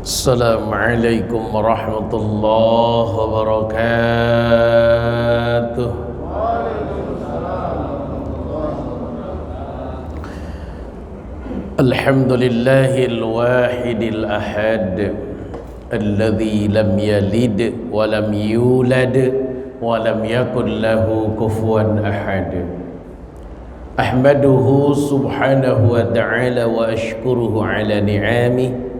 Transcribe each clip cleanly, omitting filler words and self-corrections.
Assalamualaikum warahmatullahi wabarakatuh. Alhamdulillahil wahidil ahad alladzi lam yalid wa lam yulad wa lam yakul lahu kufuwan ahad. Ahmaduhu subhanahu wa ta'ala wa ashkuruhu ala ni'amih.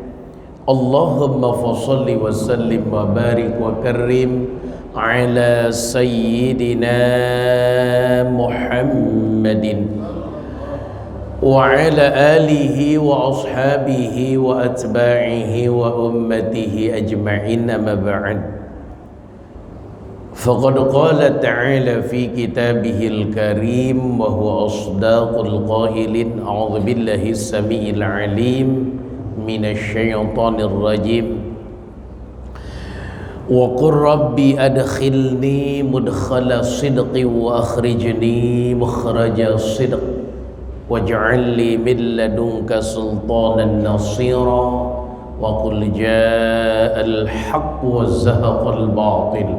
Allahumma fasalli wa sallim wa barik wa karrim ala sayyidina Muhammadin wa ala alihi wa ashabihi wa atba'ihi wa ummatihi ajma'in, amma ba'd. Faqad qala ta'ala fi kitabihil karim wa huwa asdaqul qailin. A'udzu billahi as-sami'il 'alim minasyaitonir rajim. Wa qur rabbi adkhilni mudkhala sidqi wa akhrijni mukhraja sidq waj'al li min ladunka sultanan nasira wa qul ja'al haqq wa zahaqal batil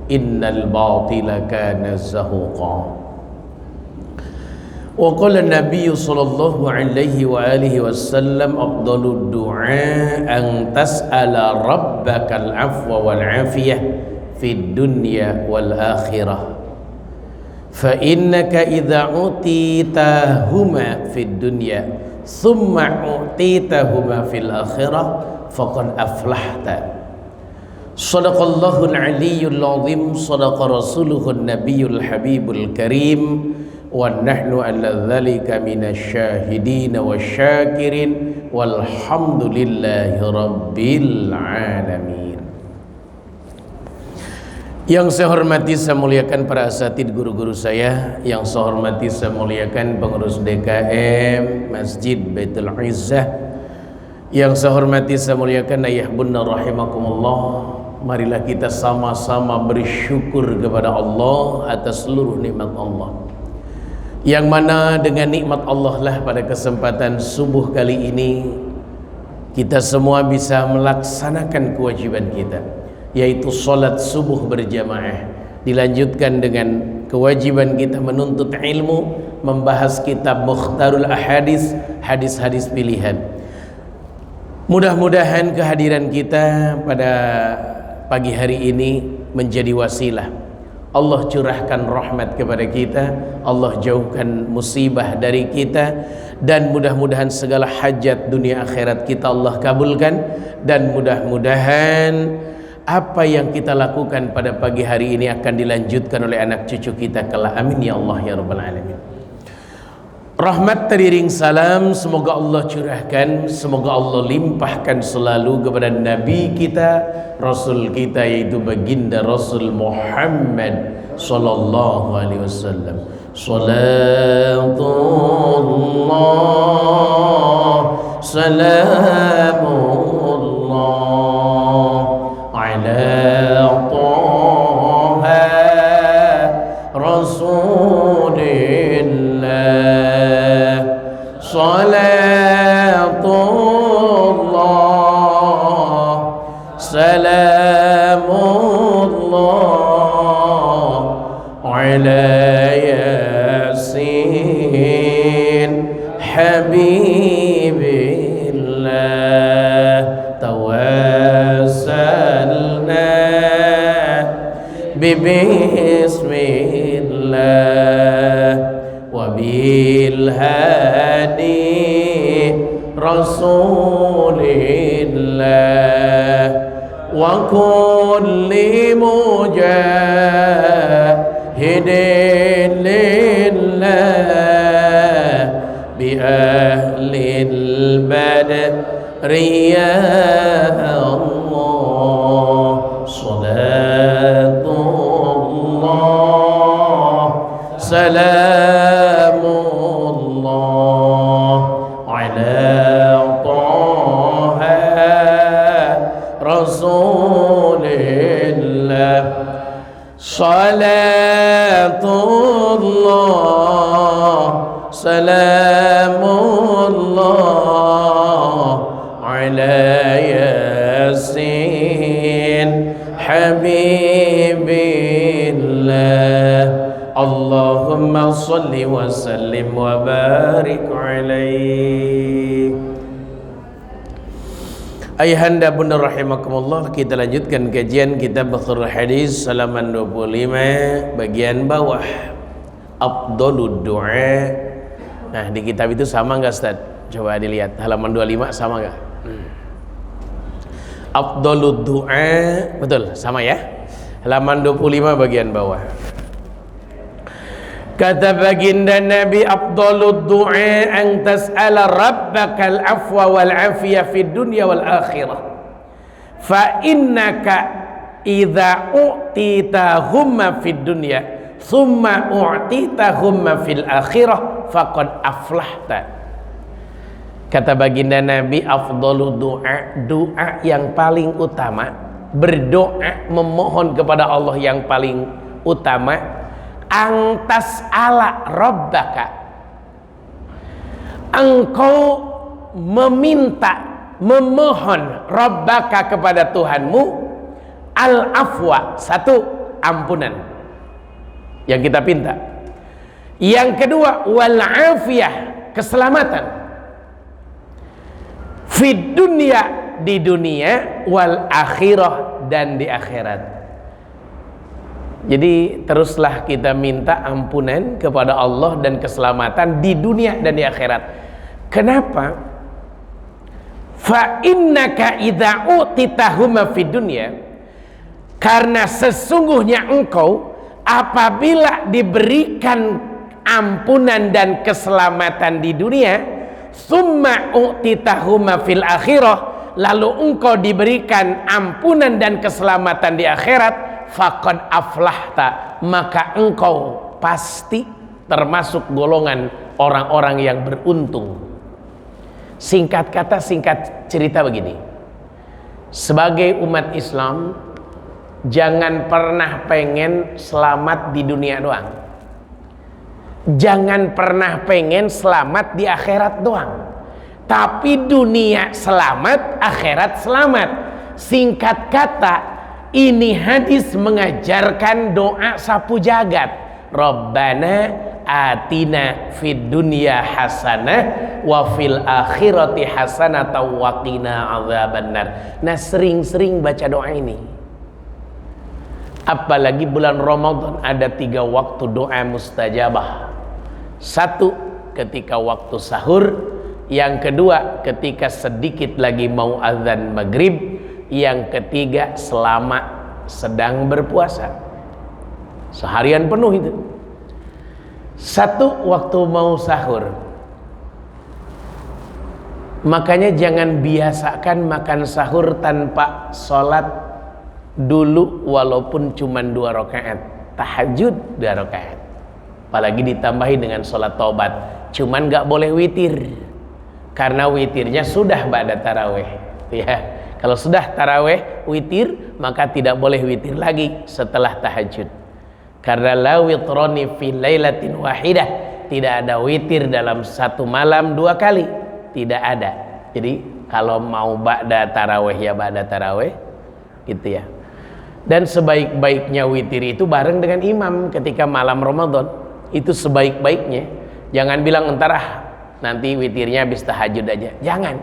innal batila kana zahuqa. Wa qala an-nabiy sallallahu alaihi wa alihi wasallam afdalud du'a an tas'ala rabbakal afwa wal afiyah fid dunya wal akhirah fa innaka idza utitahuma fid dunya thumma utitahuma fil akhirah faqad aflahta. Sadaqallahul aliyyul azim, sadaqa rasuluhun nabiyyul habibul karim, wa nahnu ala dzalika minasyahidin wasyakirin walhamdulillahi rabbil alamin. Yang saya hormati, saya muliakan para asatid, guru-guru saya. Yang saya hormati, saya muliakan pengurus DKM Masjid Baitul Izzah. Yang saya hormati, saya muliakan ayah bunda rahimakumullah. Marilah kita sama-sama bersyukur kepada Allah atas seluruh nikmat Allah, yang mana dengan nikmat Allah lah pada kesempatan subuh kali ini kita semua bisa melaksanakan kewajiban kita, yaitu sholat subuh berjamaah. Dilanjutkan dengan kewajiban kita menuntut ilmu, membahas kitab Mukhtarul Ahadits, hadis-hadis pilihan. Mudah-mudahan kehadiran kita pada pagi hari ini menjadi wasilah Allah curahkan rahmat kepada kita, Allah jauhkan musibah dari kita, dan mudah-mudahan segala hajat dunia akhirat kita Allah kabulkan, dan mudah-mudahan apa yang kita lakukan pada pagi hari ini akan dilanjutkan oleh anak cucu kita kelak. Amin ya Allah ya Rabbal Alamin. Rahmat teriring salam semoga Allah curahkan, semoga Allah limpahkan selalu kepada Nabi kita, Rasul kita, yaitu baginda Rasul Muhammad sallallahu alaihi wasallam. Salatullah salamullah ala Taha Rasulillah. Salatullah salamullah ala Yasin Habibillah. Tawassalna bismillah wa bil hadi Rasulillah wa kulli mujahidin lillah bi ahlil badri ya Allah. Salatullah salamullah ala Taha Rasulillah. Salatullah salamullah ala Yasin Habibillah Allahumma salli wa sallim wa barik alaih. Ayahanda bunda rahimakumullah, kita lanjutkan kajian kitab Bukhrul Hadis halaman 25 bagian bawah, Afdhalud Du'a. Nah, di kitab itu sama enggak Ustaz? Coba dilihat halaman 25 sama enggak? Afdhalud Du'a, betul, sama ya? Halaman 25 bagian bawah. Kata baginda Nabi, afdhalud du'a an tas'ala rabbakal afwa wal afiyah fid dunya wal akhirah. Fa innaka idza u'titahumma fid dunya thumma u'titahumma fil akhirah faqad aflahta. Kata baginda Nabi, afdhalud du'a, doa yang paling utama, berdoa memohon kepada Allah yang paling utama, angtas ala rabbaka, engkau meminta, memohon rabbaka kepada Tuhanmu, al afwa, satu, ampunan yang kita pinta, yang kedua wal afiyah, keselamatan, fid dunya, di dunia, wal akhirah, dan di akhirat. Jadi teruslah kita minta ampunan kepada Allah dan keselamatan di dunia dan di akhirat. Kenapa? Fa innaka idza utitahuma fid dunya, karena sesungguhnya engkau apabila diberikan ampunan dan keselamatan di dunia, summa utitahuma fil akhirah, lalu engkau diberikan ampunan dan keselamatan di akhirat, faqad aflahta, maka engkau pasti termasuk golongan orang-orang yang beruntung. Singkat kata, singkat cerita begini, sebagai umat Islam jangan pernah pengen selamat di dunia doang, jangan pernah pengen selamat di akhirat doang, tapi dunia selamat, akhirat selamat. Singkat kata, ini hadis mengajarkan doa sapu jagat. Rabbana atina fid dunya hasanah wa fil akhirati hasanah wa qina adzabannar. Nah, sering-sering baca doa ini. Apalagi bulan Ramadan ada 3 waktu doa mustajabah. 1 ketika waktu sahur, yang kedua ketika sedikit lagi mau azan maghrib, yang ketiga selama sedang berpuasa. Seharian penuh itu. 1 waktu mau sahur. Makanya jangan biasakan makan sahur tanpa sholat dulu, walaupun cuma 2 rakaat. Tahajud 2 rakaat, apalagi ditambahi dengan sholat taubat. Cuman gak boleh witir, karena witirnya sudah ba'da tarawih ya. Kalau sudah tarawih witir, maka tidak boleh witir lagi setelah tahajud. Karena la witrani fi lailatin wahidah, tidak ada witir dalam satu malam 2 kali, tidak ada. Jadi kalau mau ba'da tarawih ya ba'da tarawih gitu ya. Dan sebaik-baiknya witir itu bareng dengan imam ketika malam Ramadan, itu sebaik-baiknya. Jangan bilang entar nanti witirnya habis tahajud aja, jangan,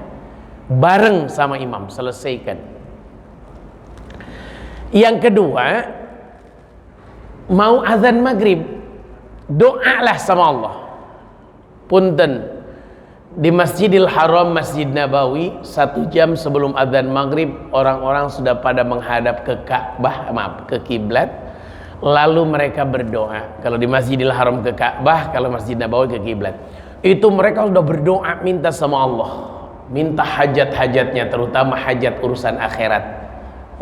bareng sama imam, selesaikan. Yang kedua, mau azan maghrib, doalah sama Allah. Punten, di Masjidil Haram, Masjid Nabawi, 1 jam sebelum azan maghrib orang-orang sudah pada menghadap ke Ka'bah, ke kiblat, lalu mereka berdoa. Kalau di Masjidil Haram ke Ka'bah, kalau Masjid Nabawi ke kiblat, itu mereka sudah berdoa minta sama Allah, minta hajat-hajatnya, terutama hajat urusan akhirat.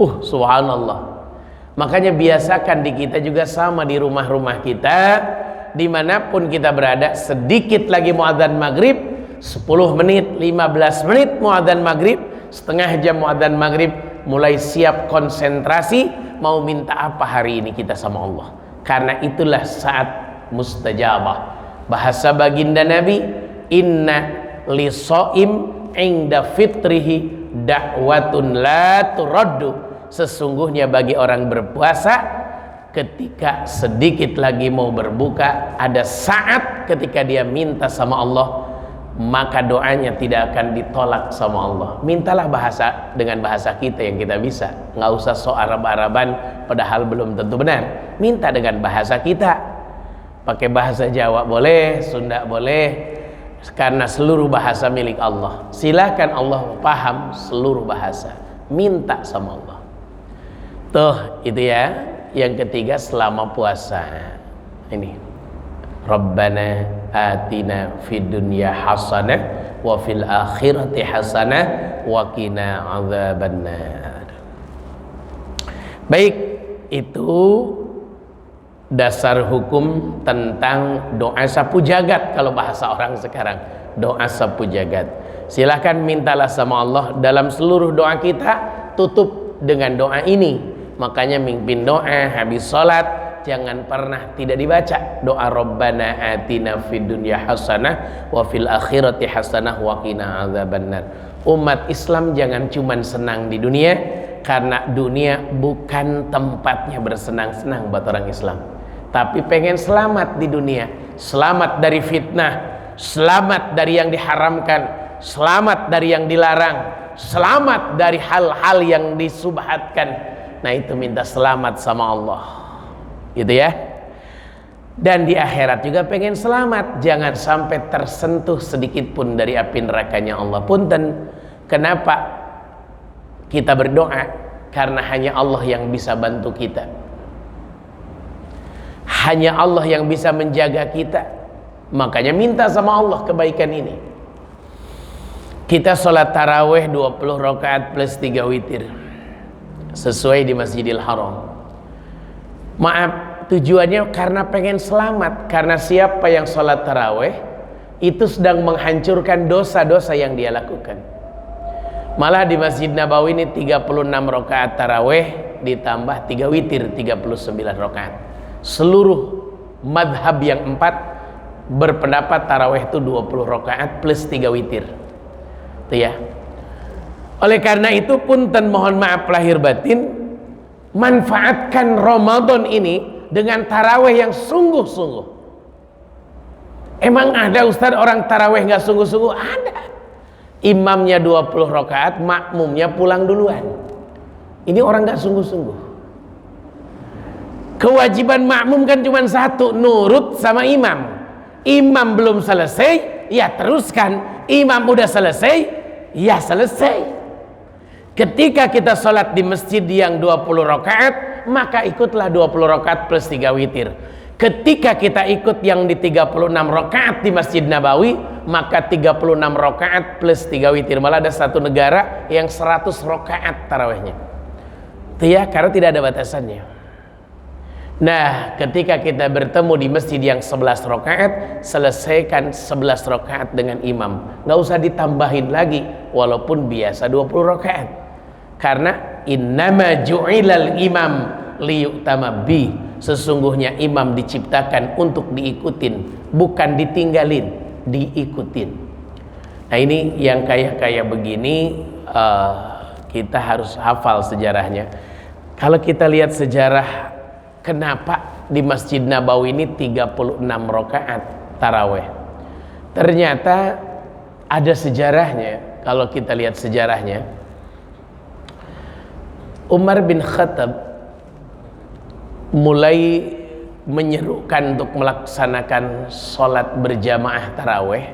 Subhanallah. Makanya biasakan di kita juga sama, di rumah-rumah kita, dimanapun kita berada, sedikit lagi mau adzan maghrib, 10 menit, 15 menit mau adzan maghrib, setengah jam mau adzan maghrib, mulai siap konsentrasi mau minta apa hari ini kita sama Allah, karena itulah saat mustajabah. Bahasa baginda Nabi, inna lisoim inda fitrihi da'watun la turaddu, sesungguhnya bagi orang berpuasa ketika sedikit lagi mau berbuka, ada saat ketika dia minta sama Allah, maka doanya tidak akan ditolak sama Allah. Mintalah dengan bahasa kita yang kita bisa, nggak usah so Arab-Araban padahal belum tentu benar. Minta dengan bahasa kita, pakai bahasa Jawa boleh, Sunda boleh, karena seluruh bahasa milik Allah. Silakan, Allah paham seluruh bahasa. Minta sama Allah. Tuh itu ya. Yang ketiga selama puasa ini, Rabbana atina fid dunya hasanah wa fil akhirati hasanah wa qina adzabannar. Baik, itu dasar hukum tentang doa sapu jagat. Kalau bahasa orang sekarang, doa sapu jagat. Silahkan mintalah sama Allah dalam seluruh doa kita, tutup dengan doa ini. Makanya mimpin doa habis sholat jangan pernah tidak dibaca doa Rabbana atina fid dunya hasanah wa fil akhirati hasanah wa qina adzabannar. Umat Islam jangan cuman senang di dunia, karena dunia bukan tempatnya bersenang-senang buat orang Islam, tapi pengen selamat di dunia, selamat dari fitnah, selamat dari yang diharamkan, selamat dari yang dilarang, selamat dari hal-hal yang disubhatkan. Nah itu minta selamat sama Allah, gitu ya. Dan di akhirat juga pengen selamat, jangan sampai tersentuh sedikit pun dari api nerakanya Allah. Punten, kenapa kita berdoa? Karena hanya Allah yang bisa bantu kita, hanya Allah yang bisa menjaga kita. Makanya minta sama Allah kebaikan ini. Kita sholat taraweh 20 rakaat plus 3 witir sesuai di Masjidil Haram. Maaf, tujuannya karena pengen selamat. Karena siapa yang sholat taraweh itu sedang menghancurkan dosa-dosa yang dia lakukan. Malah di Masjid Nabawi ini 36 rakaat taraweh ditambah 3 witir 39 rakaat. Seluruh madhab yang 4 berpendapat taraweh itu 20 rakaat plus 3 witir. Itu ya. Oleh karena itu punten, mohon maaf lahir batin, manfaatkan Ramadan ini dengan taraweh yang sungguh-sungguh. Emang ada Ustaz orang taraweh nggak sungguh-sungguh? Ada. Imamnya 20 rakaat, makmumnya pulang duluan. Ini orang nggak sungguh-sungguh. Kewajiban makmum kan cuma satu, nurut sama imam. Imam belum selesai, ya teruskan. Imam udah selesai, ya selesai. Ketika kita sholat di masjid yang 20 rakaat, maka ikutlah 20 rakaat plus 3 witir. Ketika kita ikut yang di 36 rakaat di Masjid Nabawi, maka 36 rakaat plus 3 witir. Malah ada satu negara yang 100 rakaat tarawihnya. Itu ya, karena tidak ada batasannya. Nah, ketika kita bertemu di masjid yang 11 rakaat, selesaikan 11 rakaat dengan imam. Nggak usah ditambahin lagi, walaupun biasa 20 rakaat. Karena innama ju'ilal imam liyu'tama bi, sesungguhnya imam diciptakan untuk diikutin, bukan ditinggalin, diikutin. Nah ini yang kayak begini, kita harus hafal sejarahnya. Kalau kita lihat sejarah kenapa di Masjid Nabawi ini 36 rakaat taraweh, ternyata ada sejarahnya. Kalau kita lihat sejarahnya, Umar bin Khattab mulai menyerukan untuk melaksanakan sholat berjamaah taraweh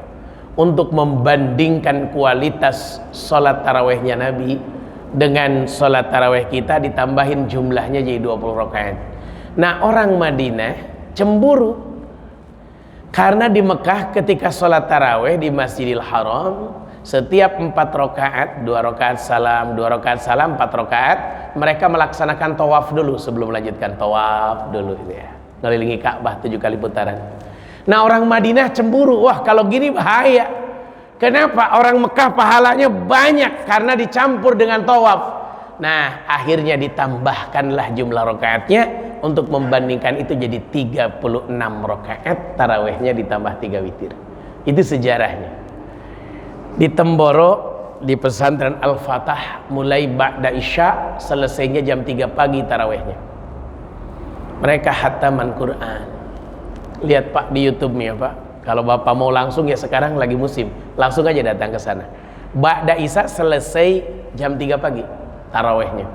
untuk membandingkan kualitas sholat tarawehnya Nabi dengan sholat taraweh kita, ditambahin jumlahnya jadi 20 rakaat. Nah orang Madinah cemburu karena di Mekah ketika sholat taraweh di Masjidil Haram, setiap 4 rakaat, 2 rakaat salam, 2 rakaat salam, 4 rakaat, mereka melaksanakan tawaf dulu sebelum melanjutkan tawaf dulu, ya. Ngelilingi Ka'bah 7 kali putaran. Nah orang Madinah cemburu, wah kalau gini bahaya. Kenapa? Orang Mekah pahalanya banyak karena dicampur dengan tawaf. Nah akhirnya ditambahkanlah jumlah rakaatnya untuk membandingkan itu jadi 36 rakaat tarawehnya ditambah 3 witir. Itu sejarahnya. Di Temboro di pesantren Al-Fatah mulai ba'da isya, selesainya jam 3 pagi tarawehnya. Mereka khataman Quran. Lihat Pak di YouTube nih ya Pak. Kalau Bapak mau langsung ya, sekarang lagi musim, langsung aja datang ke sana. Ba'da isya selesai jam 3 pagi tarawehnya.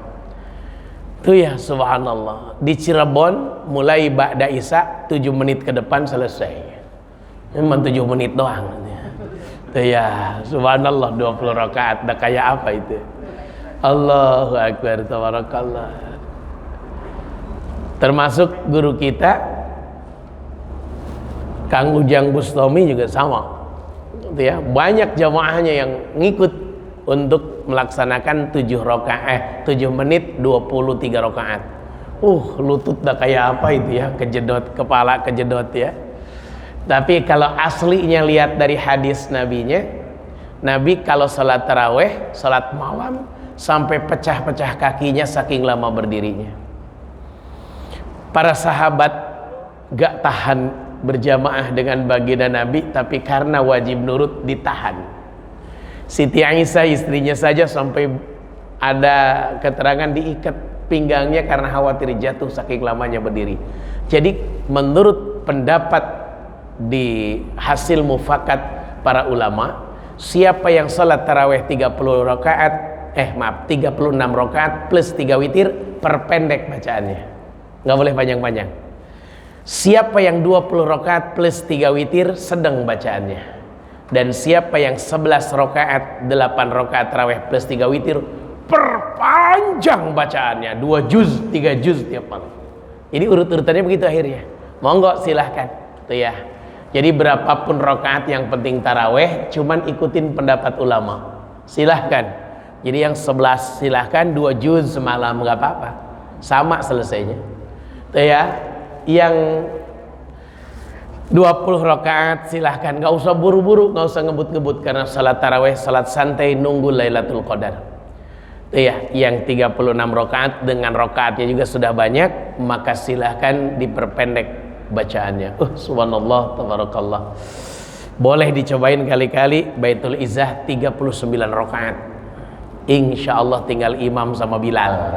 Tuh ya subhanallah. Di Cirebon mulai ba'da isya 7 menit ke depan selesai. Memang 7 menit doang. Tuh ya subhanallah, 20 rakaat. Dah kayak apa itu? Allahu akbar, tabarakallah. Termasuk guru kita Kang Ujang Bustomi juga sama. Tuh ya, banyak jamaahnya yang ngikut untuk melaksanakan 7 menit 23 rakaat. Lutut dah kayak apa itu ya, kejedot, kepala kejedot ya. Tapi kalau aslinya lihat dari hadis nabinya, Nabi kalau salat taraweh, salat malam sampai pecah-pecah kakinya saking lama berdirinya. Para sahabat gak tahan berjamaah dengan baginda Nabi, tapi karena wajib nurut ditahan. Siti Aisyah istrinya saja sampai ada keterangan diikat pinggangnya karena khawatir jatuh saking lamanya berdiri. Jadi menurut pendapat di hasil mufakat para ulama, siapa yang salat taraweh 36 rakaat plus 3 witir, perpendek bacaannya, nggak boleh panjang-panjang. Siapa yang 20 rakaat plus 3 witir, sedang bacaannya. Dan siapa yang 11 rakaat 8 rakaat tarawih plus 3 witir, perpanjang bacaannya, 2 juz 3 juz tiap malam. Jadi urut-urutannya begitu akhirnya. Monggo silahkan tuh ya. Jadi berapapun rakaat yang penting tarawih, cuman ikutin pendapat ulama, silahkan. Jadi yang 11 silahkan, 2 juz semalam nggak apa-apa, sama selesainya tuh ya. Yang 20 rakaat silahkan, nggak usah buru-buru, nggak usah ngebut-ngebut, karena salat tarawih salat santai nunggu Lailatul Qadar. Ya, yang 36 rakaat dengan rakaatnya juga sudah banyak, maka silahkan diperpendek bacaannya. Subhanallah, tabarakallah. Boleh dicobain kali-kali Baitul Izzah 39 rakaat. Insya Allah tinggal imam sama Bilal.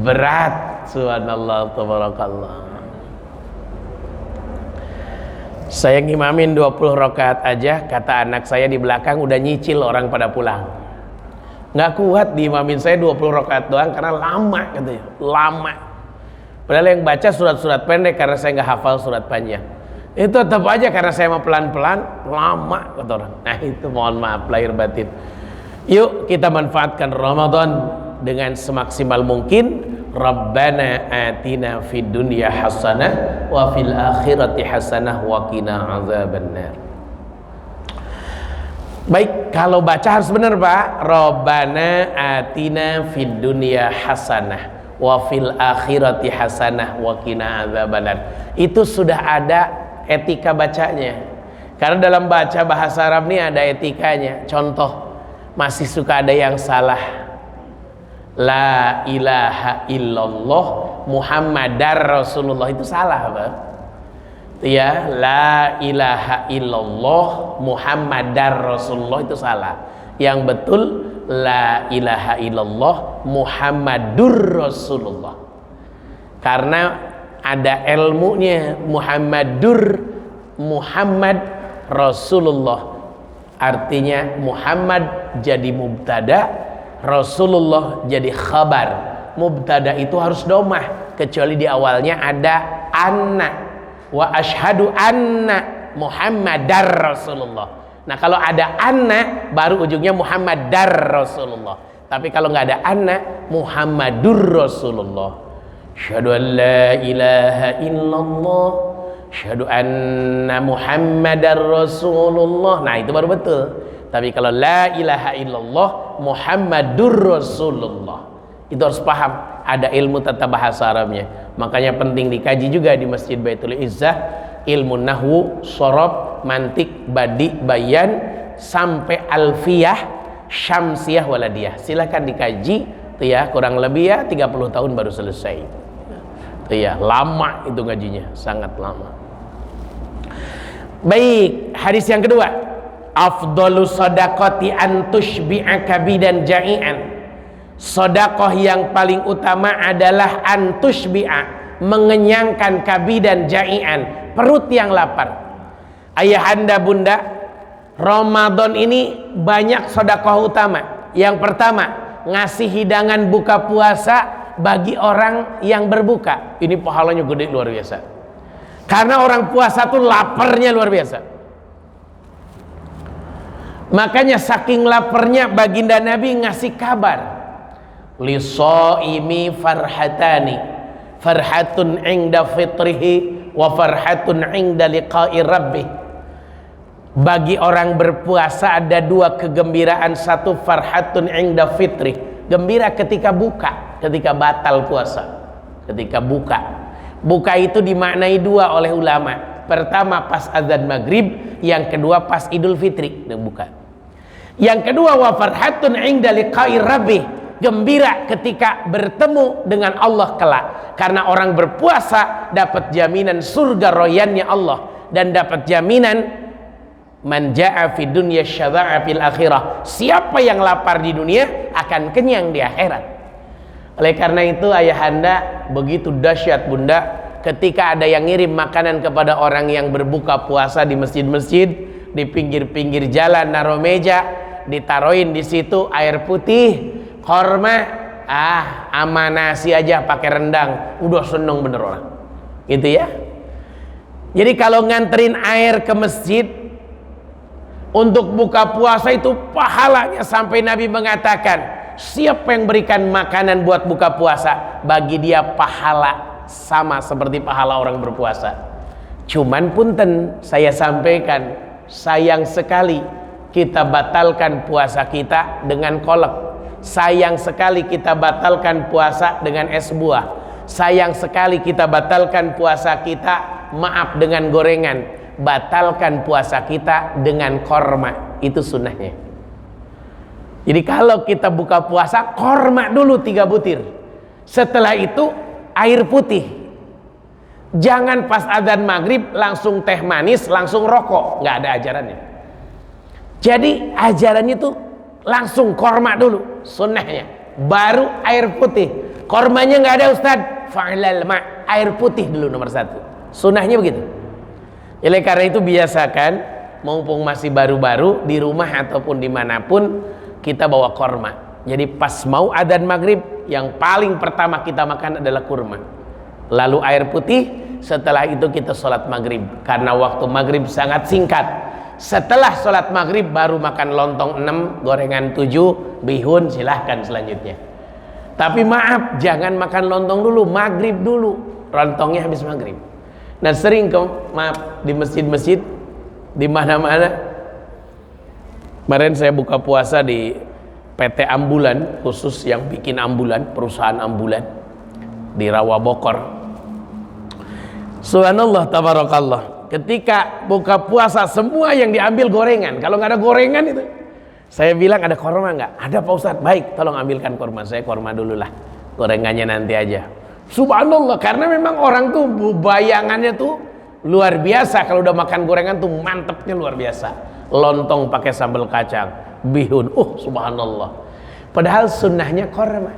Berat, subhanallah, tabarakallah. Saya ngimamin 20 rakaat aja, kata anak saya di belakang, udah nyicil orang pada pulang. Nggak kuat diimamin saya 20 rakaat doang karena lama katanya, lama. Padahal yang baca surat-surat pendek karena saya nggak hafal surat panjang. Itu tetap aja karena saya mau pelan-pelan, lama kata orang. Nah itu mohon maaf lahir batin. Yuk kita manfaatkan Ramadan dengan semaksimal mungkin. Rabbana atina fid dunya hasanah wa fil akhirati hasanah wa qina azabannar. Baik, kalau baca harus benar Pak. Rabbana atina fid dunya hasanah wa fil akhirati hasanah wa qina azabannar. Itu sudah ada etika bacanya. Karena dalam baca bahasa Arab ini ada etikanya. Contoh, masih suka ada yang salah. La ilaha illallah Muhammadar Rasulullah, itu salah Pak. Ya, la ilaha illallah Muhammadar Rasulullah itu salah. Yang betul la ilaha illallah Muhammadur Rasulullah. Karena ada ilmunya, Muhammad Rasulullah. Artinya Muhammad jadi mubtada, Rasulullah jadi khabar. Mubtada itu harus domah, kecuali di awalnya ada anna. Wa ashhadu anna Muhammadar Rasulullah. Nah kalau ada anna baru ujungnya Muhammadar Rasulullah. Tapi kalau nggak ada anna, Muhammadur Rasulullah. Asyhadu an la ilaha illallah, asyhadu anna Muhammadar Rasulullah. Nah itu baru betul. Tapi kalau la ilaha illallah Muhammadur Rasulullah, itu harus paham, ada ilmu tata bahasa Arabnya. Makanya penting dikaji juga di Masjid Baitul Izzah, ilmu nahwu, shorob, mantik, badi, bayan, sampai alfiyah, syamsiyah, waladiyah. Silakan dikaji tuh ya, kurang lebih ya 30 tahun baru selesai tuh ya, lama itu ngajinya, sangat lama. Baik, hadis yang kedua, afdalu shadaqati an tushbi'a kabidan ja'ian. Sedekah yang paling utama adalah an tushbi'a, mengenyangkan kabidan ja'ian, perut yang lapar. Ayahanda bunda, Ramadan ini banyak sedekah utama. Yang pertama, ngasih hidangan buka puasa bagi orang yang berbuka. Ini pahalanya gede luar biasa. Karena orang puasa tuh laparnya luar biasa. Makanya saking laparnya baginda Nabi ngasih kabar, lisaimi farhatani, farhatun inda fitrihi wa farhatun inda liqa'i rabbih. Bagi orang berpuasa ada dua kegembiraan. Satu, farhatun inda fitri, gembira ketika buka, ketika batal puasa, ketika buka. Buka itu dimaknai dua oleh ulama. Pertama pas azan maghrib, yang kedua pas idul fitri buka. Yang kedua, wa farhatun inda liqa'i rabbih, gembira ketika bertemu dengan Allah kelak. Karena orang berpuasa dapat jaminan surga royannya Allah, dan dapat jaminan man ja'a fid dunya syaba'a fil akhirah, siapa yang lapar di dunia akan kenyang di akhirat. Oleh karena itu ayahanda, begitu dahsyat bunda ketika ada yang ngirim makanan kepada orang yang berbuka puasa di masjid-masjid, di pinggir-pinggir jalan naruh meja, ditaruhin di situ air putih, korma, sama nasi aja pakai rendang, udah seneng bener orang gitu ya. Jadi kalau nganterin air ke masjid untuk buka puasa itu pahalanya sampai Nabi mengatakan, siapa yang berikan makanan buat buka puasa, bagi dia pahala sama seperti pahala orang berpuasa. Cuman punten, saya sampaikan, sayang sekali kita batalkan puasa kita dengan kolak. Sayang sekali kita batalkan puasa dengan es buah. Sayang sekali kita batalkan puasa kita, maaf, dengan gorengan. Batalkan puasa kita dengan korma. Itu sunnahnya. Jadi kalau kita buka puasa, korma dulu 3 butir. Setelah itu air putih. Jangan pas adzan maghrib langsung teh manis, langsung rokok. Nggak ada ajarannya. Jadi ajarannya itu langsung korma dulu, sunnahnya, baru air putih. Kormanya nggak ada ustad, fa'ilal ma', air putih dulu nomor 1. Sunnahnya begitu. Oleh karena itu biasakan, mumpung masih baru-baru, di rumah ataupun dimanapun kita bawa korma. Jadi pas mau adzan maghrib, yang paling pertama kita makan adalah kurma, lalu air putih. Setelah itu kita sholat maghrib, karena waktu maghrib sangat singkat. Setelah sholat maghrib baru makan lontong 6, gorengan 7, bihun, silahkan selanjutnya. Tapi maaf, jangan makan lontong dulu, maghrib dulu, lontongnya habis maghrib. Nah sering maaf di masjid-masjid, di mana-mana. Kemarin saya buka puasa di PT Ambulan, khusus yang bikin ambulan, perusahaan ambulan di Rawa Bokor. Subhanallah, tabarakallah. Ketika buka puasa semua yang diambil gorengan. Kalau nggak ada gorengan itu, saya bilang ada korma nggak? Ada Pak Ustadz. Baik, tolong ambilkan korma. Saya korma dulu lah, gorengannya nanti aja. Subhanallah, karena memang orang tuh bayangannya tuh luar biasa. Kalau udah makan gorengan tuh mantepnya luar biasa. Lontong pakai sambal kacang, bihun, subhanallah. Padahal sunnahnya korma.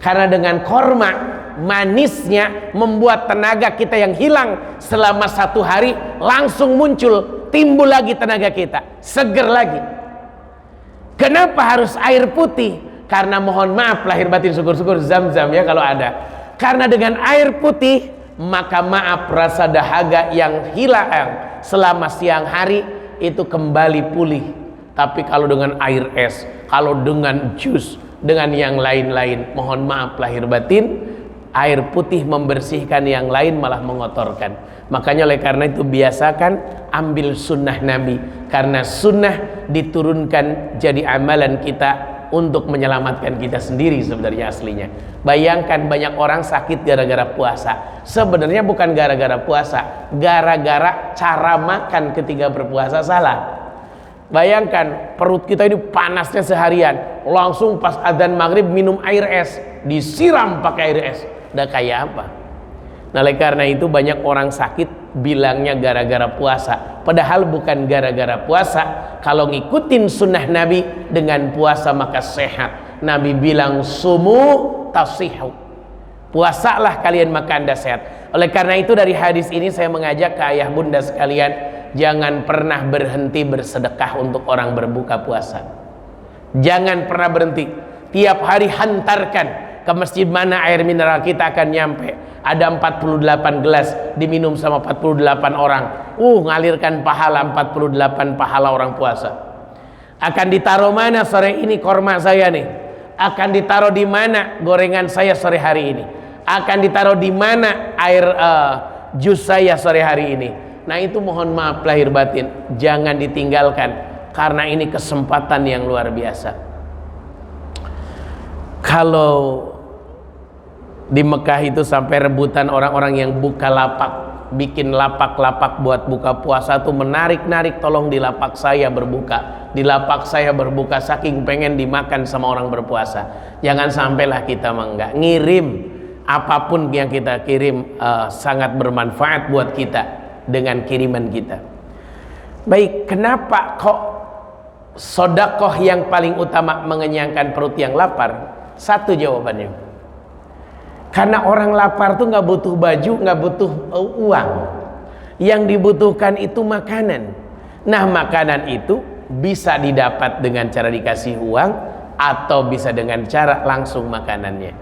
Karena dengan korma, manisnya membuat tenaga kita yang hilang selama 1 hari langsung muncul, timbul lagi tenaga kita, seger lagi. Kenapa harus air putih? Karena mohon maaf lahir batin, syukur-syukur zam-zam ya kalau ada. Karena dengan air putih, maka maaf rasa dahaga yang hilang selama siang hari itu kembali pulih. Tapi kalau dengan air es, kalau dengan jus, dengan yang lain-lain, mohon maaf lahir batin, air putih membersihkan, yang lain malah mengotorkan. Makanya oleh karena itu biasakan ambil sunnah Nabi, karena sunnah diturunkan jadi amalan kita untuk menyelamatkan kita sendiri sebenarnya aslinya. Bayangkan banyak orang sakit gara-gara puasa. Sebenarnya bukan gara-gara puasa, gara-gara cara makan ketika berpuasa salah. Bayangkan perut kita ini panasnya seharian, langsung pas adzan maghrib minum air es, disiram pakai air es. Udah kayak apa? Nah, oleh karena itu banyak orang sakit bilangnya gara-gara puasa, padahal bukan gara-gara puasa. Kalau ngikutin sunnah Nabi dengan puasa maka sehat. Nabi bilang sumu tasihu, puasalah kalian maka Anda sehat. Oleh karena itu dari hadis ini saya mengajak ke ayah bunda sekalian, jangan pernah berhenti bersedekah untuk orang berbuka puasa. Jangan pernah berhenti. Tiap hari hantarkan ke masjid mana air mineral kita akan nyampe. Ada 48 gelas diminum sama 48 orang. Ngalirkan pahala 48 pahala orang puasa. Akan ditaruh mana sore ini korma saya nih? Akan ditaruh di mana gorengan saya sore hari ini? Akan ditaruh di mana air jus saya sore hari ini? Nah, itu mohon maaf lahir batin, jangan ditinggalkan karena ini kesempatan yang luar biasa. Kalau di Mekah itu sampai rebutan orang-orang yang buka lapak, bikin lapak-lapak buat buka puasa tuh menarik-narik, tolong di lapak saya berbuka, di lapak saya berbuka, saking pengen dimakan sama orang berpuasa. Jangan sampailah kita enggak ngirim. Apapun yang kita kirim sangat bermanfaat buat kita dengan kiriman kita. Baik, kenapa kok sodakoh yang paling utama mengenyangkan perut yang lapar? Satu jawabannya, karena orang lapar tuh nggak butuh baju, nggak butuh uang. Yang dibutuhkan itu makanan. Nah, makanan itu bisa didapat dengan cara dikasih uang atau bisa dengan cara langsung makanannya.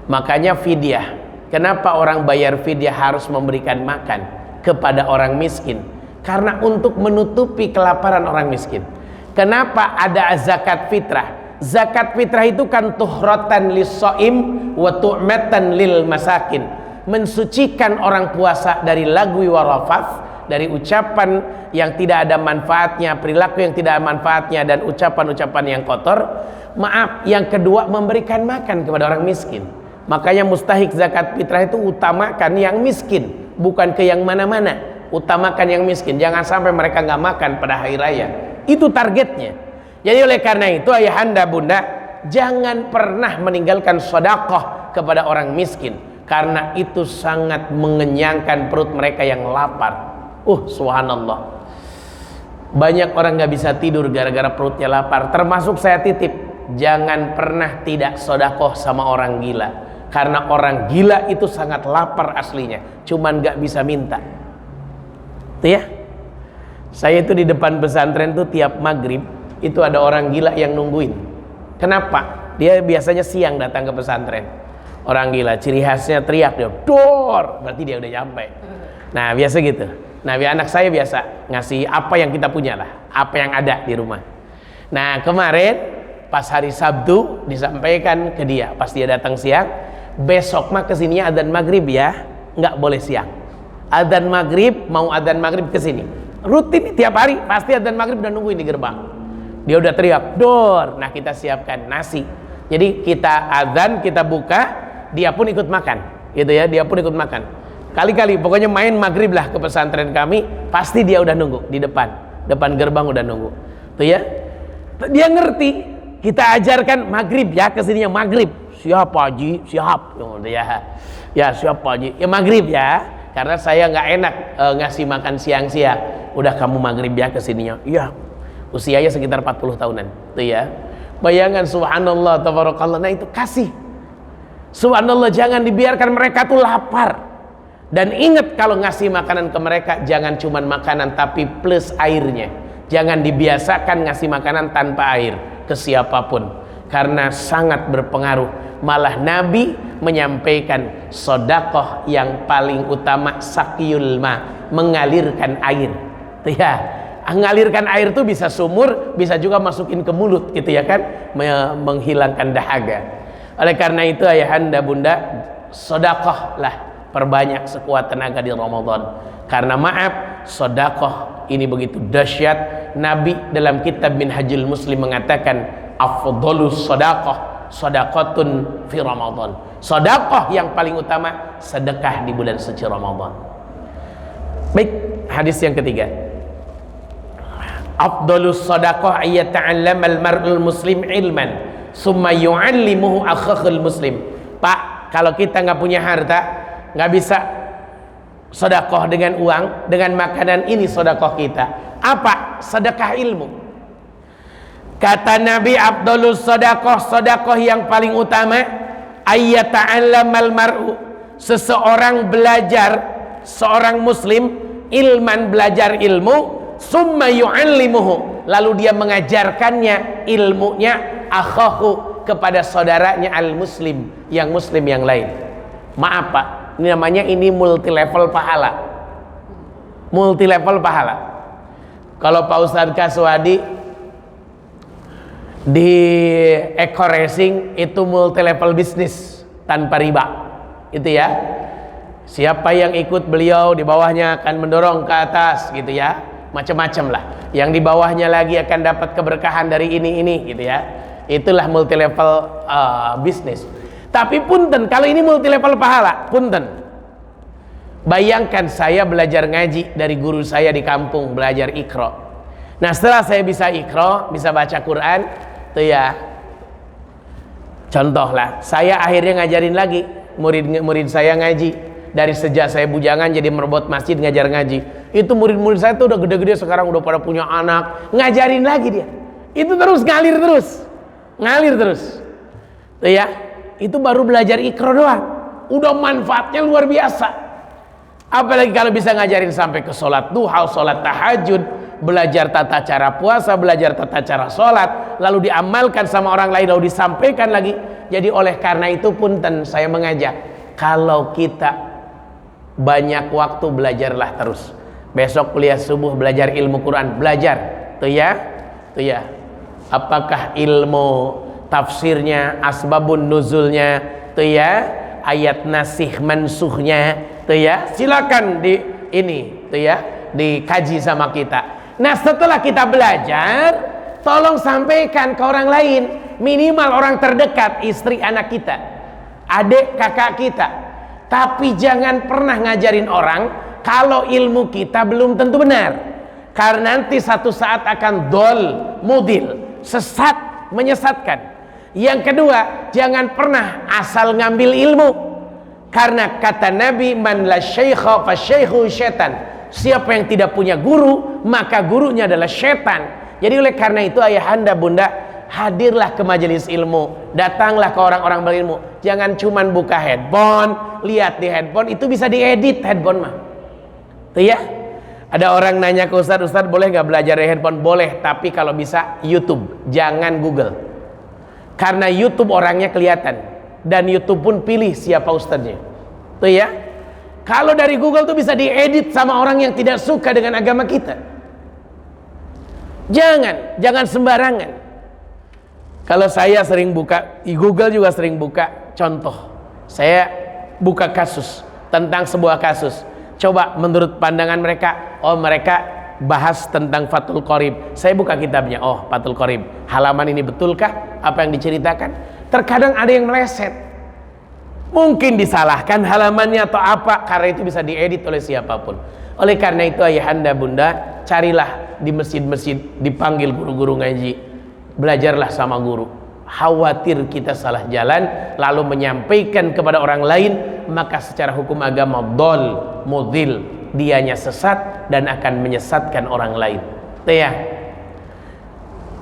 Makanya fidyah. Kenapa orang bayar fidyah harus memberikan makan kepada orang miskin? Karena untuk menutupi kelaparan orang miskin. Kenapa ada zakat fitrah? Zakat fitrah itu kan tuhratan lis-shaim wa tu'matan lil masakin, mensucikan orang puasa dari lagwi warafaf, dari ucapan yang tidak ada manfaatnya, perilaku yang tidak ada manfaatnya, dan ucapan-ucapan yang kotor. Maaf, yang kedua memberikan makan kepada orang miskin. Makanya mustahik zakat fitrah itu utamakan yang miskin, bukan ke yang mana-mana. Utamakan yang miskin, jangan sampai mereka nggak makan pada hari raya. Itu targetnya. Jadi oleh karena itu ayahanda bunda, jangan pernah meninggalkan sedekah kepada orang miskin, karena itu sangat mengenyangkan perut mereka yang lapar. Subhanallah, banyak orang nggak bisa tidur gara-gara perutnya lapar. Termasuk saya titip, jangan pernah tidak sedekah sama orang gila, karena orang gila itu sangat lapar aslinya, cuman nggak bisa minta. Tuh ya, saya itu di depan pesantren tuh tiap maghrib itu ada orang gila yang nungguin. Kenapa? Dia biasanya siang datang ke pesantren. Orang gila ciri khasnya teriak dia, dor, berarti dia udah nyampe. Nah, biasa gitu. Nah, anak saya biasa ngasih apa yang kita punya lah, apa yang ada di rumah. Nah, kemarin pas hari Sabtu disampaikan ke dia, pas dia datang siang, besok mah kesininya adzan maghrib ya, nggak boleh siang. Adzan maghrib, mau adzan maghrib kesini. Rutin tiap hari, pasti adzan maghrib udah nungguin di gerbang. Dia udah teriak, dor. Nah, kita siapkan nasi. Jadi kita adzan, kita buka, dia pun ikut makan, gitu ya. Dia pun ikut makan. Kali-kali, pokoknya main maghrib lah ke pesantren kami, pasti dia udah nunggu di depan gerbang udah nunggu. Tuh ya, dia ngerti. Kita ajarkan maghrib ya, kesininya maghrib. Siap Pak Haji, siap. Ya siap Pak Haji. Ya maghrib ya, karena saya nggak enak ngasih makan siang-siang. Udah kamu maghrib ya kesininya. Iya. Usianya sekitar 40 tahunan. Tuh ya. Bayangan, subhanallah, tabarakallah. Nah, itu kasih. Subhanallah, jangan dibiarkan mereka tuh lapar. Dan ingat, kalau ngasih makanan ke mereka, jangan cuman makanan tapi plus airnya. Jangan dibiasakan ngasih makanan tanpa air ke siapapun, karena sangat berpengaruh. Malah Nabi menyampaikan sedekah yang paling utama sakyul ma, mengalirkan air. Tuh ya. Mengalirkan air itu bisa sumur, bisa juga masukin ke mulut, gitu ya kan, menghilangkan dahaga. Oleh karena itu ayahanda bunda, sedekahlah, perbanyak sekuat tenaga di Ramadan. Karena maaf, sedekah ini begitu dahsyat. Nabi dalam kitab Minhajul Muslim mengatakan, afdhalus sedekah sedekatun fi Ramadan. Sedekah yang paling utama sedekah di bulan suci Ramadan. Baik, hadis yang ketiga. Afdhalus sadaqah ayyata'allamal mar'ul muslim ilman summa yu'allimuhu akhakhul muslim. Pak, kalau kita nggak punya harta, nggak bisa Sedekah dengan uang, dengan makanan, ini sedekah kita. Apa? Sedekah ilmu. Kata Nabi, afdhalus sedekah, sedekah yang paling utama, ayyata'allamal mar'u, seseorang belajar, seorang muslim ilman, belajar ilmu, summa yu'allimuhu, lalu dia mengajarkannya ilmunya, akhahu, kepada saudaranya al muslim, yang muslim yang lain. Maaf Pak, ini namanya multi level pahala. Multi level pahala. Kalau Pak Ustadz Kaswadi di Eco Racing itu multi level bisnis tanpa riba, itu ya. Siapa yang ikut beliau, di bawahnya akan mendorong ke atas, gitu ya. Macam-macam lah. Yang di bawahnya lagi akan dapat keberkahan dari ini gitu ya. Itulah multi level bisnis. Tapi punten, kalau ini multi level pahala, punten. Bayangkan saya belajar ngaji dari guru saya di kampung, belajar Iqra. Nah, setelah saya bisa Iqra, bisa baca Quran, tuh ya. Contoh lah, saya akhirnya ngajarin lagi murid-murid saya ngaji. Dari sejak saya bujangan jadi merebut masjid ngajar ngaji. Itu murid-murid saya tuh udah gede-gede, sekarang udah pada punya anak, ngajarin lagi dia. Itu terus ngalir terus. Ngalir terus. Tuh ya. Itu baru belajar Iqra doang, udah manfaatnya luar biasa. Apalagi kalau bisa ngajarin sampai ke sholat duha, sholat tahajud, belajar tata cara puasa, belajar tata cara sholat, lalu diamalkan sama orang lain, lalu disampaikan lagi. Jadi oleh karena itu punten, saya mengajak, kalau kita banyak waktu, belajarlah terus. Besok kuliah subuh belajar ilmu Quran, belajar. Tuh ya, tuh ya. Apakah ilmu tafsirnya, asbabun nuzulnya, tuh ya, ayat nasih mansuhnya, tuh ya, silakan di ini, tuh ya, dikaji sama kita. Nah, setelah kita belajar, tolong sampaikan ke orang lain, minimal orang terdekat, istri, anak kita, adik, kakak kita. Tapi jangan pernah ngajarin orang kalau ilmu kita belum tentu benar, karena nanti satu saat akan dol, mudil, sesat, menyesatkan. Yang kedua, jangan pernah asal ngambil ilmu, karena kata Nabi, man la syaikha fa syaikhu syaitan. Siapa yang tidak punya guru, maka gurunya adalah syaitan. Jadi oleh karena itu ayahanda bunda, hadirlah ke majelis ilmu, datanglah ke orang-orang berilmu. Jangan cuman buka handphone, lihat di handphone, itu bisa diedit handphone mah. Tuh ya. Ada orang nanya ke Ustadz, Ustadz boleh nggak belajar di handphone? Boleh, tapi kalau bisa YouTube, jangan Google. Karena YouTube orangnya kelihatan, dan YouTube pun pilih siapa ustadznya. Tuh ya. Kalau dari Google tuh bisa diedit sama orang yang tidak suka dengan agama kita. Jangan sembarangan. Kalau saya sering buka di Google, juga sering buka contoh. Saya buka kasus tentang sebuah kasus. Coba menurut pandangan mereka, oh mereka bahas tentang Fathul Qorib. Saya buka kitabnya, oh Fathul Qorib, halaman ini betulkah apa yang diceritakan? Terkadang ada yang meleset, mungkin disalahkan halamannya atau apa, karena itu bisa diedit oleh siapapun. Oleh karena itu ayahanda bunda, carilah di masjid-masjid, dipanggil guru-guru ngaji, belajarlah sama guru. Khawatir kita salah jalan lalu menyampaikan kepada orang lain, maka secara hukum agama dol, mudil, dianya sesat dan akan menyesatkan orang lain. Tuh ya.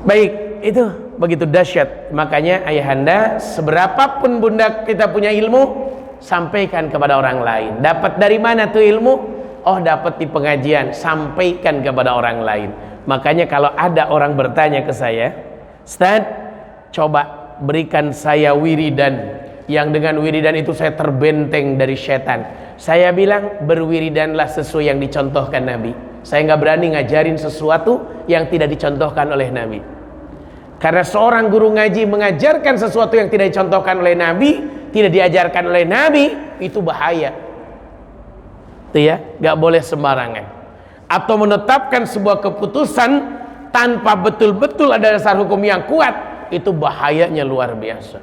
Baik, itu begitu dahsyat. Makanya ayahanda, seberapapun bunda kita punya ilmu, sampaikan kepada orang lain. Dapat dari mana tuh ilmu? Oh, dapat di pengajian, sampaikan kepada orang lain. Makanya kalau ada orang bertanya ke saya, Ustaz, coba berikan saya wiridan, yang dengan wiridan itu saya terbenteng dari setan. Saya bilang, berwiridanlah sesuai yang dicontohkan Nabi. Saya nggak berani ngajarin sesuatu yang tidak dicontohkan oleh Nabi. Karena seorang guru ngaji mengajarkan sesuatu yang tidak dicontohkan oleh Nabi, tidak diajarkan oleh Nabi, itu bahaya. Itu ya, nggak boleh sembarangan. Atau menetapkan sebuah keputusan tanpa betul-betul ada dasar hukum yang kuat, itu bahayanya luar biasa.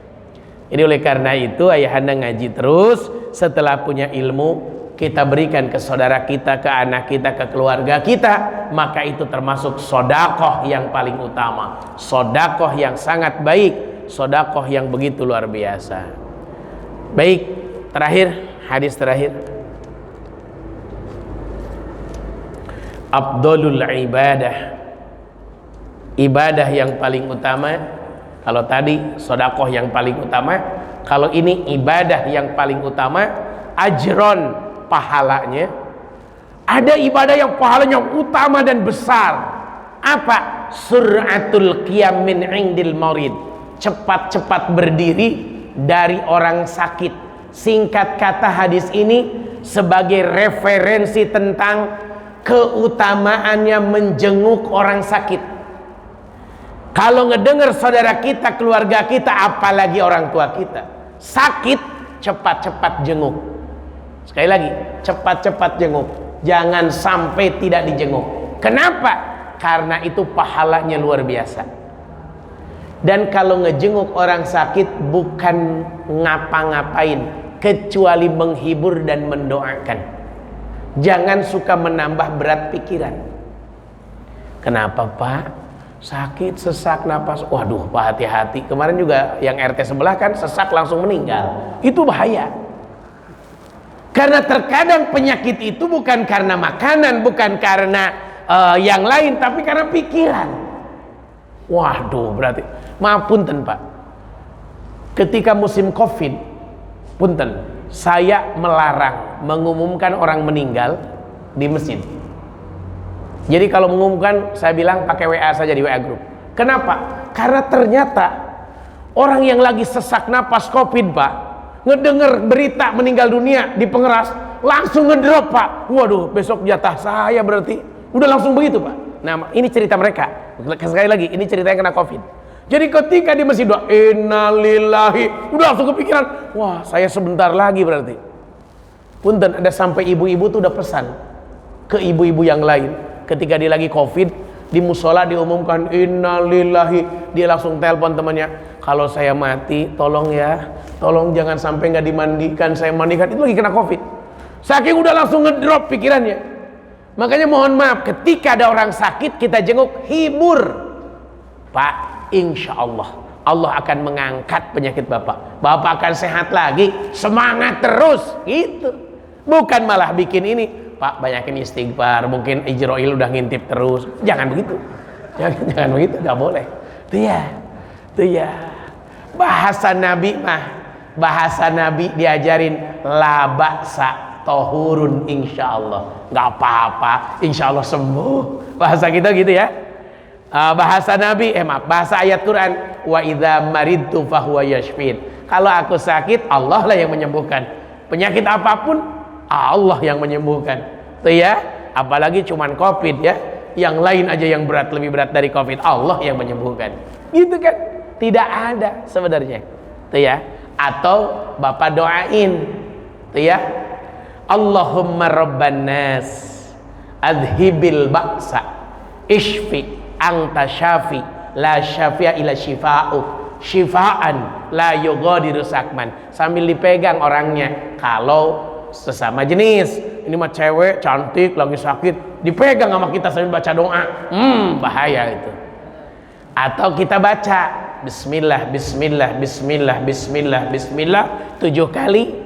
Jadi oleh karena itu ayahanda ngaji terus. Setelah punya ilmu, kita berikan ke saudara kita, ke anak kita, ke keluarga kita, maka itu termasuk sodakoh yang paling utama, sodakoh yang sangat baik, sodakoh yang begitu luar biasa. Baik, terakhir, hadis terakhir. afdalul ibadah, ibadah yang paling utama. Kalau tadi sedekah yang paling utama, kalau ini ibadah yang paling utama, ajron, pahalanya. Ada ibadah yang pahalanya utama dan besar. Apa? Sur'atul qiyam min indil marid, cepat-cepat berdiri dari orang sakit. Singkat kata, hadis ini sebagai referensi tentang keutamaannya menjenguk orang sakit. Kalau ngedengar saudara kita, keluarga kita, apalagi orang tua kita sakit, cepat-cepat jenguk. Sekali lagi, cepat-cepat jenguk. Jangan sampai tidak dijenguk. Kenapa? Karena itu pahalanya luar biasa. Dan kalau ngejenguk orang sakit bukan ngapa-ngapain, kecuali menghibur dan mendoakan. Jangan suka menambah berat pikiran. Kenapa Pak? Sakit, sesak napas. Waduh Pak, hati-hati. Kemarin juga yang RT sebelah kan sesak langsung meninggal. Itu bahaya. Karena terkadang penyakit itu bukan karena makanan, bukan karena yang lain, tapi karena pikiran. Waduh, berarti maaf punten Pak, ketika musim Covid, punten, saya melarang mengumumkan orang meninggal di masjid. Jadi kalau mengumumkan, saya bilang pakai WA saja di WA group. Kenapa? Karena ternyata orang yang lagi sesak napas Covid Pak, ngedenger berita meninggal dunia di pengeras, langsung ngedrop Pak. Waduh, besok jatah saya berarti. Udah langsung begitu Pak. Nah, ini cerita mereka. Sekali lagi, ini ceritanya kena Covid. Jadi ketika di masjid doa innalillahi, udah langsung kepikiran, wah saya sebentar lagi berarti. Punten, ada sampai ibu-ibu tuh udah pesan ke ibu-ibu yang lain. Ketika dia lagi Covid, di musola diumumkan innalillahi, dia langsung telepon temannya, kalau saya mati tolong ya, tolong jangan sampai nggak dimandikan, saya mandikan. Itu lagi kena Covid. Saking udah langsung ngedrop pikirannya. Makanya mohon maaf, ketika ada orang sakit kita jenguk, hibur Pak, insya Allah Allah akan mengangkat penyakit Bapak. Bapak akan sehat lagi, semangat terus gitu. Bukan malah bikin ini, Pak banyakin istighfar, mungkin Ijroil udah ngintip terus. Jangan begitu, jangan begitu, nggak boleh. Itu ya bahasa Nabi mah, bahasa Nabi diajarin la ba'sa tohurun, insya Allah nggak apa-apa, insya Allah sembuh. Bahasa kita gitu ya. Bahasa Nabi, bahasa ayat Quran, wa idza maridtu fahuwa yashfin. Kalau aku sakit, Allah lah yang menyembuhkan. Penyakit apapun Allah yang menyembuhkan. Tuh ya, apalagi cuman Covid ya. Yang lain aja yang berat, lebih berat dari Covid, Allah yang menyembuhkan. Gitu kan? Tidak ada sebenarnya. Tuh ya. Atau Bapak doain. Tuh ya. Allahumma rabban nas adhibil ba'sa ishfi anta syafi la syafi'a ila syifa'uk syifa'an la yughadiru sakman. Sambil dipegang orangnya. Kalau sesama jenis, ini mah cewek cantik lagi sakit, dipegang sama kita sambil baca doa, bahaya itu. Atau kita baca bismillah bismillah bismillah bismillah bismillah 7 kali.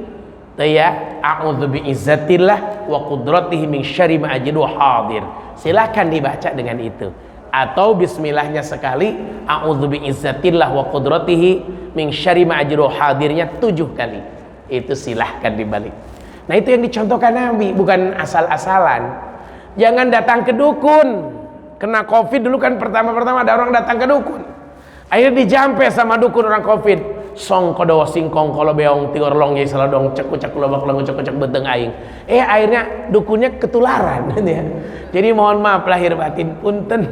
Ya, a'udzu bi'izzatillah wa qudratihi min syarri ma ajidu hadir. Silakan dibaca dengan itu. Atau bismillahnya sekali, a'udzu bi'izzatillah wa qudratihi min syarri ma ajidu hadirnya 7 kali. Itu silahkan dibalik. Nah, itu yang dicontohkan Nabi, bukan asal-asalan. Jangan datang ke dukun. Kena Covid dulu kan pertama-pertama ada orang datang ke dukun. Akhirnya dijampe sama dukun orang Covid. Song kodawa singkong kalau beong tior long yai saladong cek lobak long cek beteng aing. Akhirnya dukunnya ketularan ya. Jadi mohon maaf lahir batin punten.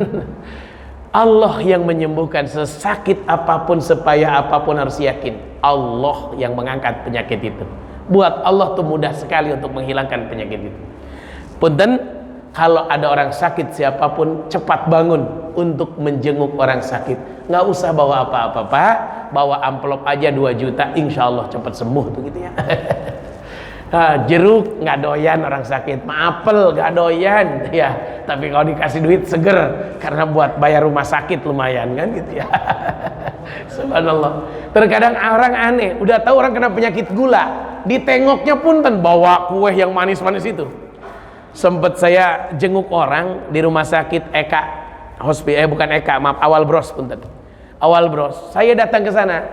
Allah yang menyembuhkan, sesakit apapun, sepayah apapun harus yakin Allah yang mengangkat penyakit itu. Buat Allah tuh mudah sekali untuk menghilangkan penyakit itu. Punten, kalau ada orang sakit siapapun cepat bangun untuk menjenguk orang sakit. Nggak usah bawa apa-apa Pak, bawa amplop aja 2 juta, insya Allah cepat sembuh tuh gitu ya. Jeruk nggak doyan orang sakit, apel nggak doyan ya, tapi kalau dikasih duit seger karena buat bayar rumah sakit lumayan kan gitu ya. Subhanallah. Terkadang orang aneh, udah tahu orang kena penyakit gula, ditengoknya punten bawa kue yang manis-manis itu. Sempat saya jenguk orang di rumah sakit Eka bukan Eka, maaf, Awal Bros punten. Awal Bros. Saya datang ke sana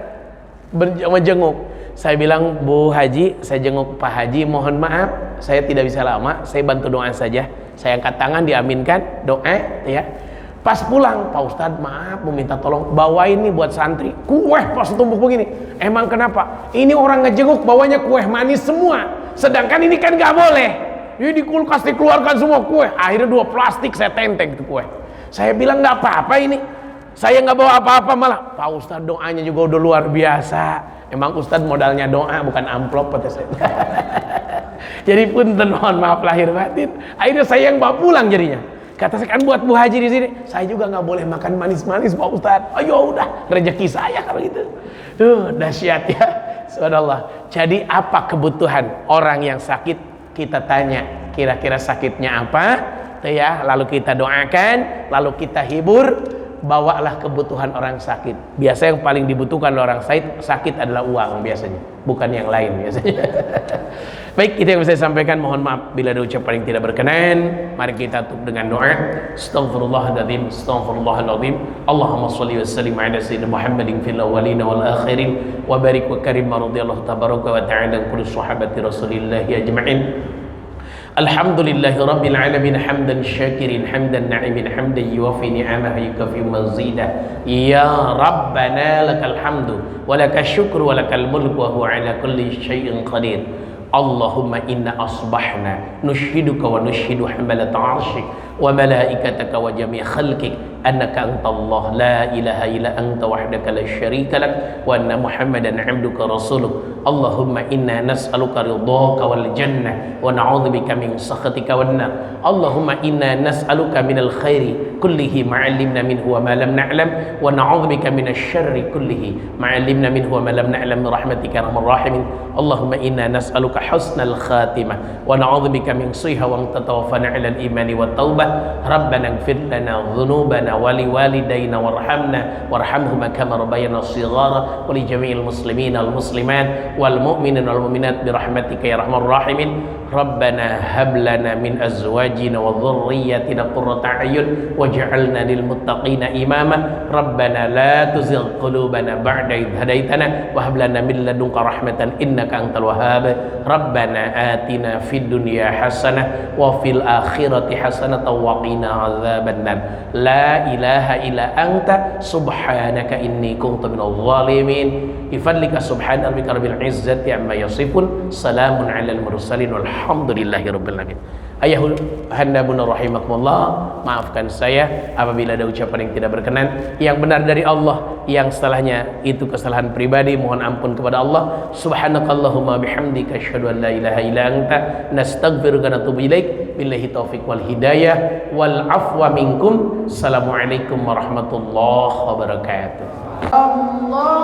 menjenguk. Saya bilang, Bu Haji, saya jenguk Pak Haji, mohon maaf, saya tidak bisa lama, saya bantu doa saja. Saya angkat tangan, diaminkan, doa, ya. Pas pulang, Pak Ustadz, maaf, meminta tolong, bawain nih buat santri, kue pas tumpuk begini. Emang kenapa? Ini orang ngejenguk, bawanya kue manis semua, sedangkan ini kan nggak boleh. Jadi di kulkas dikeluarkan semua kue, akhirnya 2 plastik saya tenteng itu kue. Saya bilang nggak apa-apa ini, saya nggak bawa apa-apa, malah Pak Ustadz doanya juga udah luar biasa. Emang Ustadz modalnya doa bukan amplop, kata saya. Jadi punten, mohon maaf lahir batin. Akhirnya saya yang bawa pulang jadinya. Kata saya, kan buat Bu Haji di sini. Saya juga nggak boleh makan manis-manis Pak Ustadz. Ayo udah, rezeki saya kalau gitu. Dahsyat ya. Subhanallah. Jadi apa kebutuhan orang yang sakit? Kita tanya, kira-kira sakitnya apa? Ya, lalu kita doakan, lalu kita hibur. Bawalah kebutuhan orang sakit. Biasa yang paling dibutuhkan oleh orang sakit adalah uang biasanya, bukan yang lain biasanya. Baik, itu yang bisa saya sampaikan. Mohon maaf bila ada ucapan yang tidak berkenan. Mari kita tutup dengan doa. Astaghfirullahaladzim, astaghfirullahaladzim. Allahumma sholli wa sallim ala sayyidina Muhammadin fil awwalin wal akhirin wa barik wa karim radhiyallahu tabaraka wa ta'ala kulli sahabati Rasulillah ajma'in. Alhamdulillahi rabbil alamin hamdan syakirin hamdan na'imin hamdan yuwafi ni'amahu yukafi mazidah. Ya Rabbana lakal hamdu wa lakal syukru wa lakal mulku wa huwa ala kulli syai'in qadir. Allahumma inna asbahna nushhiduka wa nushhidu hamalat arshik wa malaikataka wa jami' khalqik annaka antallah la ilaha illa anta wahdaka la syarika lak wa anna Muhammadan 'abduka rasuluk. Allahumma inna nas'aluka ridhaka wal jannah wa na'udzubika min sakhatika wan nar. Allahumma inna nas'aluka minal khairi kullihi ma 'allimna minhu wa ma lam na'lam wa na'udzubika minasy syarri kullihi ma 'allimna minhu wa ma lam na'lam bi rahmatika ya arhamar rahimin. Allahumma inna nas'aluka husnal khatimah wa na'udzubika min su'iha wa tatawaffana 'alal imani wat taubah. Rabbana ighfir lana dhunubana wa liwalidayna warhamna warhamhuma kama rabbayana shighara wa li jami'il muslimina wal muslimat wal mu'minina wal mu'minat bi rahmatika ya arhamar rahimin. Rabbana hab lana min azwajina wa dhurriyyatina qurrata a'yun waj'alna lil muttaqina imama. Rabbana la tuzigh qulubana ba'da idh hadaitana wa hab lana min ladunka rahmatan innaka antal wahhab. Rabbana atina fid dunya hasanah wa fil akhirati hasanah wa qina adzabannar. La ilaha illa anta subhanaka inni kuntu minadh dhalimin. Bifadlika subhana rabbika rabbil izzati amma yasifun. Salamun alal mursalin walhamdulillahi rabbil alamin. Ayahul handa bunda rahimakumullah, maafkan saya apabila ada ucapan yang tidak berkenan. Yang benar dari Allah, yang setelahnya itu kesalahan pribadi, mohon ampun kepada Allah. Subhanakallahumma bihamdika asyhadu an la ilaha illa anta nastaghfiruka wa natubu ilaik. Billahi taufik wal hidayah wal afwa minkum. Assalamualaikum warahmatullahi wabarakatuh. Allah